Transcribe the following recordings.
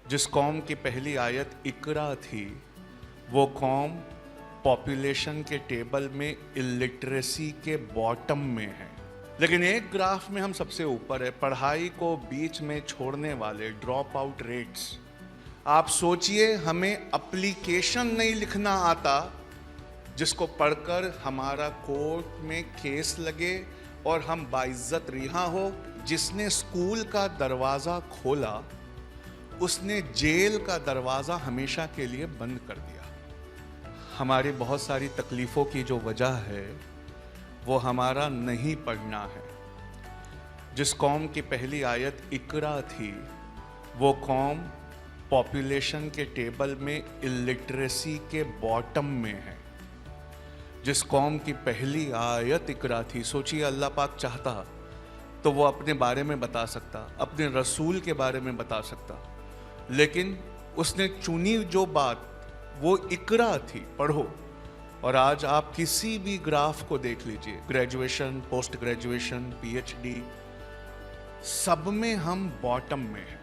जिस कौम की पहली आयत इकरा थी, वो कौम पॉपुलेशन के टेबल में इलिटरेसी के बॉटम में है। लेकिन एक ग्राफ में हम सबसे ऊपर है, पढ़ाई को बीच में छोड़ने वाले ड्रॉप आउट रेट्स। आप सोचिए, हमें एप्लीकेशन नहीं लिखना आता जिसको पढ़कर हमारा कोर्ट में केस लगे और हम बाइज्जत रिहा हो। जिसने स्कूल का दरवाज़ा खोला उसने जेल का दरवाज़ा हमेशा के लिए बंद कर दिया। हमारी बहुत सारी तकलीफ़ों की जो वजह है वो हमारा नहीं पढ़ना है। जिस कौम की पहली आयत इकरा थी, वो कौम पॉपुलेशन के टेबल में इलिटरेसी के बॉटम में है। जिस कौम की पहली आयत इकरा थी, सोचिए, अल्लाह पाक चाहता तो वो अपने बारे में बता सकता, अपने रसूल के बारे में बता सकता, लेकिन उसने चुनी जो बात वो इकरा थी, पढ़ो। और आज आप किसी भी ग्राफ को देख लीजिए, ग्रेजुएशन, पोस्ट ग्रेजुएशन, पीएचडी, सब में हम बॉटम में हैं।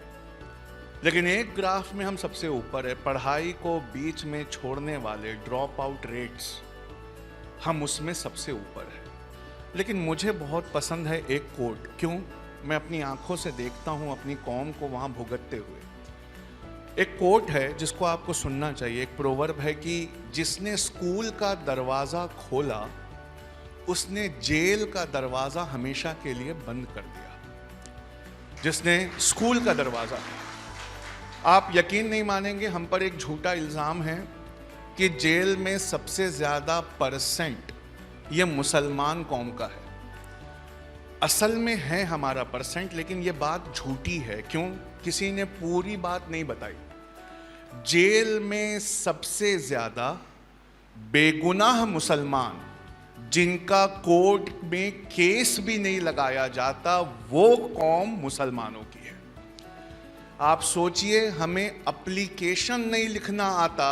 लेकिन एक ग्राफ में हम सबसे ऊपर है, पढ़ाई को बीच में छोड़ने वाले ड्रॉप आउट रेट्स, हम उसमें सबसे ऊपर है। लेकिन मुझे बहुत पसंद है एक कोट। क्यों? मैं अपनी आंखों से देखता हूं अपनी कौम को वहां भुगतते हुए। एक कोट है जिसको आपको सुनना चाहिए। एक प्रोवर्ब है कि जिसने स्कूल का दरवाज़ा खोला उसने जेल का दरवाज़ा हमेशा के लिए बंद कर दिया। जिसने स्कूल का दरवाज़ा, आप यकीन नहीं मानेंगे, हम पर एक झूठा इल्ज़ाम है कि जेल में सबसे ज़्यादा परसेंट ये मुसलमान कौम का है। असल में है हमारा परसेंट, लेकिन ये बात झूठी है। क्यों? किसी ने पूरी बात नहीं बताई। जेल में सबसे ज़्यादा बेगुनाह मुसलमान जिनका कोर्ट में केस भी नहीं लगाया जाता, वो कौम मुसलमानों की है। आप सोचिए, हमें एप्लीकेशन नहीं लिखना आता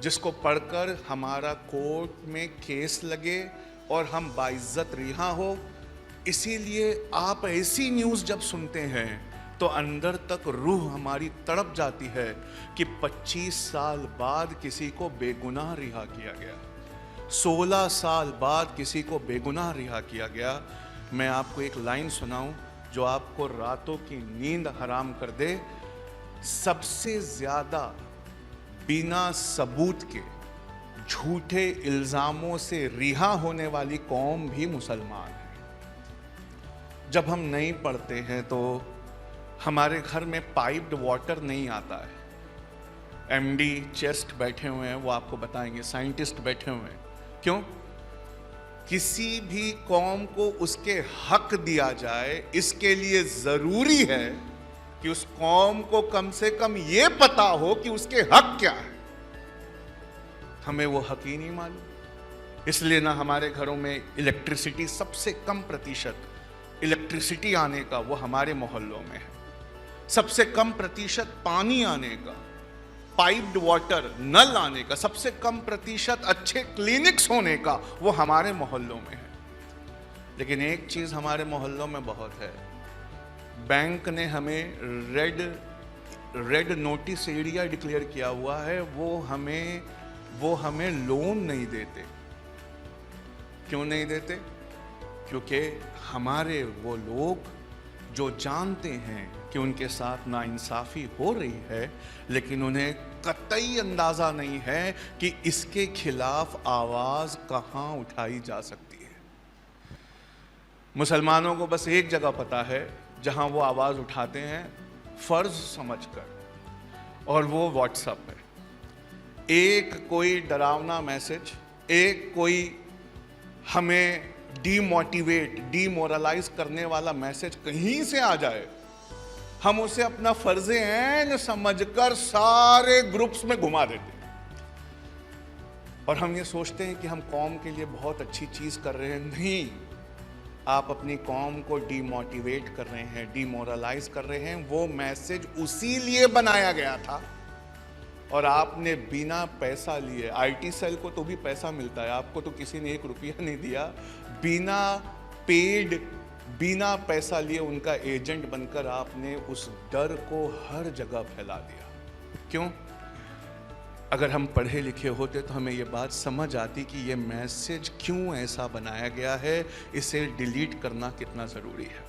जिसको पढ़कर हमारा कोर्ट में केस लगे और हम बाइज्जत रिहा हो। इसीलिए आप ऐसी न्यूज़ जब सुनते हैं तो अंदर तक रूह हमारी तड़प जाती है कि 25 साल बाद किसी को बेगुनाह रिहा किया गया, 16 साल बाद किसी को बेगुनाह रिहा किया गया। मैं आपको एक लाइन सुनाऊं जो आपको रातों की नींद हराम कर दे। सबसे ज़्यादा बिना सबूत के झूठे इल्ज़ामों से रिहा होने वाली कौम भी मुसलमान है। जब हम नहीं पढ़ते हैं तो हमारे घर में पाइप्ड वाटर नहीं आता है। एमडी चेस्ट बैठे हुए हैं, वो आपको बताएंगे, साइंटिस्ट बैठे हुए हैं। क्यों? किसी भी कौम को उसके हक दिया जाए, इसके लिए ज़रूरी है कि उस कौम को कम से कम ये पता हो कि उसके हक क्या है। हमें वो हक ही नहीं मालूम। इसलिए ना हमारे घरों में इलेक्ट्रिसिटी, सबसे कम प्रतिशत इलेक्ट्रिसिटी आने का वो हमारे मोहल्लों में है। सबसे कम प्रतिशत पानी आने का, पाइप्ड वाटर, नल आने का, सबसे कम प्रतिशत अच्छे क्लिनिक्स होने का वो हमारे मोहल्लों में है। लेकिन एक चीज़ हमारे मोहल्लों में बहुत है, बैंक ने हमें रेड नोटिस एरिया डिक्लेयर किया हुआ है, वो हमें लोन नहीं देते। क्यों नहीं देते? क्योंकि हमारे वो लोग जो जानते हैं कि उनके साथ नाइंसाफ़ी हो रही है, लेकिन उन्हें कतई अंदाज़ा नहीं है कि इसके खिलाफ आवाज़ कहाँ उठाई जा सकती है। मुसलमानों को बस एक जगह पता है जहाँ वो आवाज़ उठाते हैं, फ़र्ज़ समझकर, और वो व्हाट्सएप है। एक कोई डरावना मैसेज, एक कोई हमें डीमोरलाइज करने वाला मैसेज कहीं से आ जाए, हम उसे अपना फर्ज ऐन समझकर सारे ग्रुप्स में घुमा देते हैं। और हम ये सोचते हैं कि हम कौम के लिए बहुत अच्छी चीज़ कर रहे हैं। नहीं, आप अपनी कौम को डीमोटिवेट कर रहे हैं, डीमोरलाइज कर रहे हैं। वो मैसेज उसी लिए बनाया गया था और आपने बिना पैसा लिए, आईटी सेल को तो भी पैसा मिलता है, आपको तो किसी ने 1 रुपया नहीं दिया, बिना पेड बिना पैसा लिए उनका एजेंट बनकर आपने उस डर को हर जगह फैला दिया। क्यों? अगर हम पढ़े लिखे होते तो हमें ये बात समझ आती कि ये मैसेज क्यों ऐसा बनाया गया है, इसे डिलीट करना कितना ज़रूरी है।